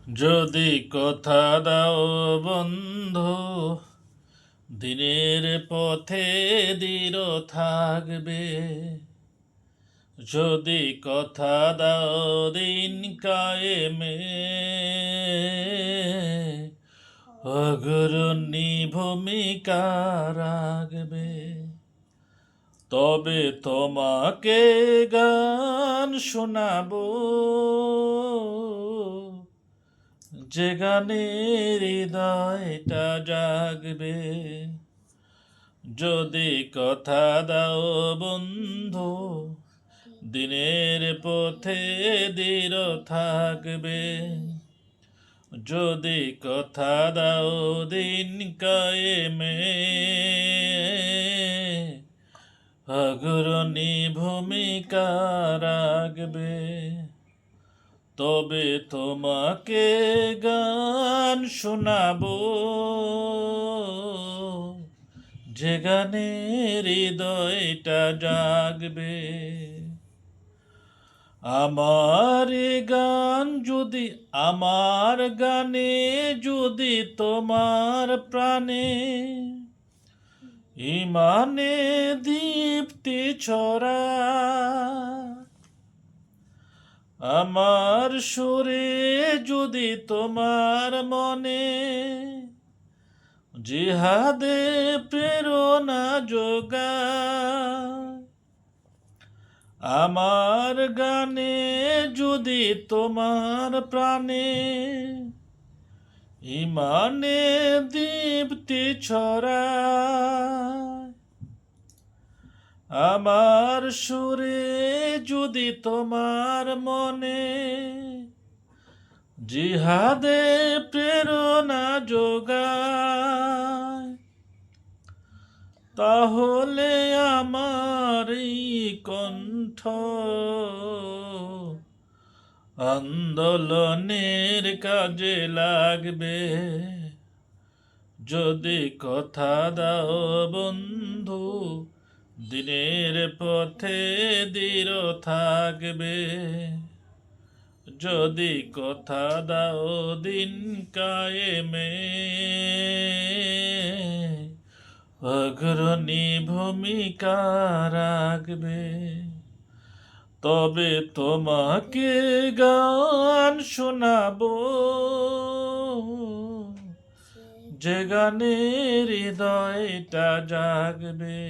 যদি কথা দাও বন্ধু, দিনের পথে দৃঢ় থাকবে। যদি কথা দাও দিন কায়েমে, অগ্রণী ভূমিকা রাখবে। তবে তোমাকে গান শোনাবো, যে গানে হৃদয়টা জাগবে। যদি কথা দাও বন্ধু, দিনের পথে দৃঢ় থাকবে। যদি কথা দাও দিন কায়েমে, অগ্রণী ভূমিকা রাখবে। তবে তোমাকে গান শোনাবো, যে গানে হৃদয়টা জাগবে। আমার গান যদি, আমার গানে যদি তোমার প্রাণে ইমানে দীপ্তি ছড়া, আমার সুরে যদি তোমার মনে জিহাদে প্রেরণা যোগায়, আমার গানে যদি তোমার প্রাণে ইমানে দীপ্তি ছড়ায়, আমার সুরে যদি তোমার মনে জিহাদে প্রেরণা যোগায়, তাহলে আমার এই কণ্ঠ আন্দোলনের কাজে লাগবে। যদি কথা দাও বন্ধু, দিনের পথে দৃঢ় থাকবে। যদি কথা দাও দিন কায়েমে, অগ্রণী ভূমিকা রাখবে। তবে তোমাকে গান শোনাবো, যে গানে হৃদয়টা জাগবে।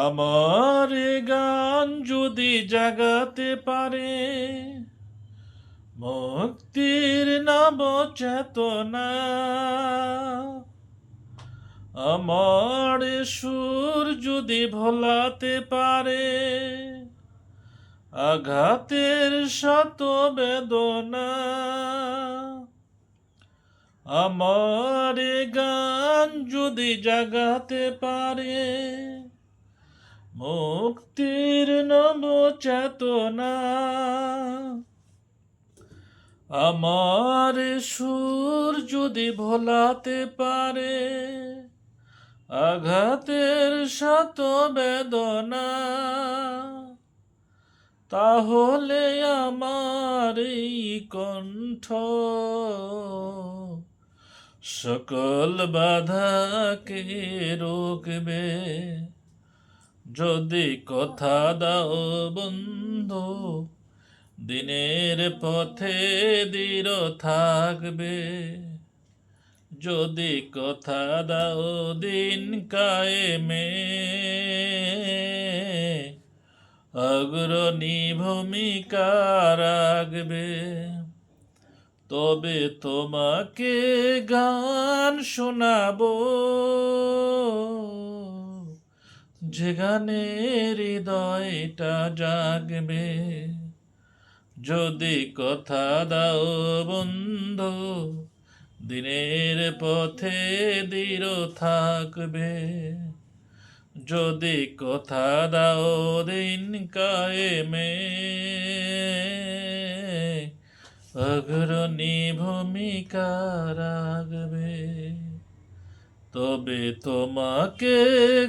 আমার গান যদি জাগাতে পারে মুক্তির নব চেতনা, আমার সুর যদি ভোলাতে পারে আঘাতের শত বেদনা, আমার গান যদি জাগাতে পারে মুক্তির নব চেতনা, আমার সুর যদি ভোলাতে পারে আঘাতের শত বেদনা, তাহলে আমার এই কণ্ঠ সকল বাধাকে রোকবে। যদি কথা দাও বন্ধু, দিনের পথে দৃঢ় থাকবে। যদি কথা দাও দিন কায়েমে, অগ্রণী ভূমিকা রাখবে। তবে তোমাকে গান শোনাবো, যে গানে হৃদয়টা জাগবে। যদি কথা দাও বন্ধু, দিনের পথে দৃঢ় থাকবে। যদি কথা দাও দিন কায়েমে, অগ্রণী ভূমিকা রাখবে। তবে তোমাকে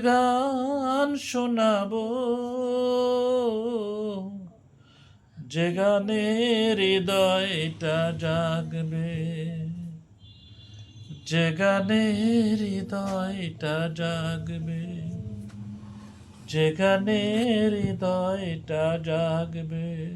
গান শোনাবো, যে গানে হৃদয়টা জাগবে, যে গানে হৃদয়টা জাগবে, যে গানে হৃদয়টা জাগবে।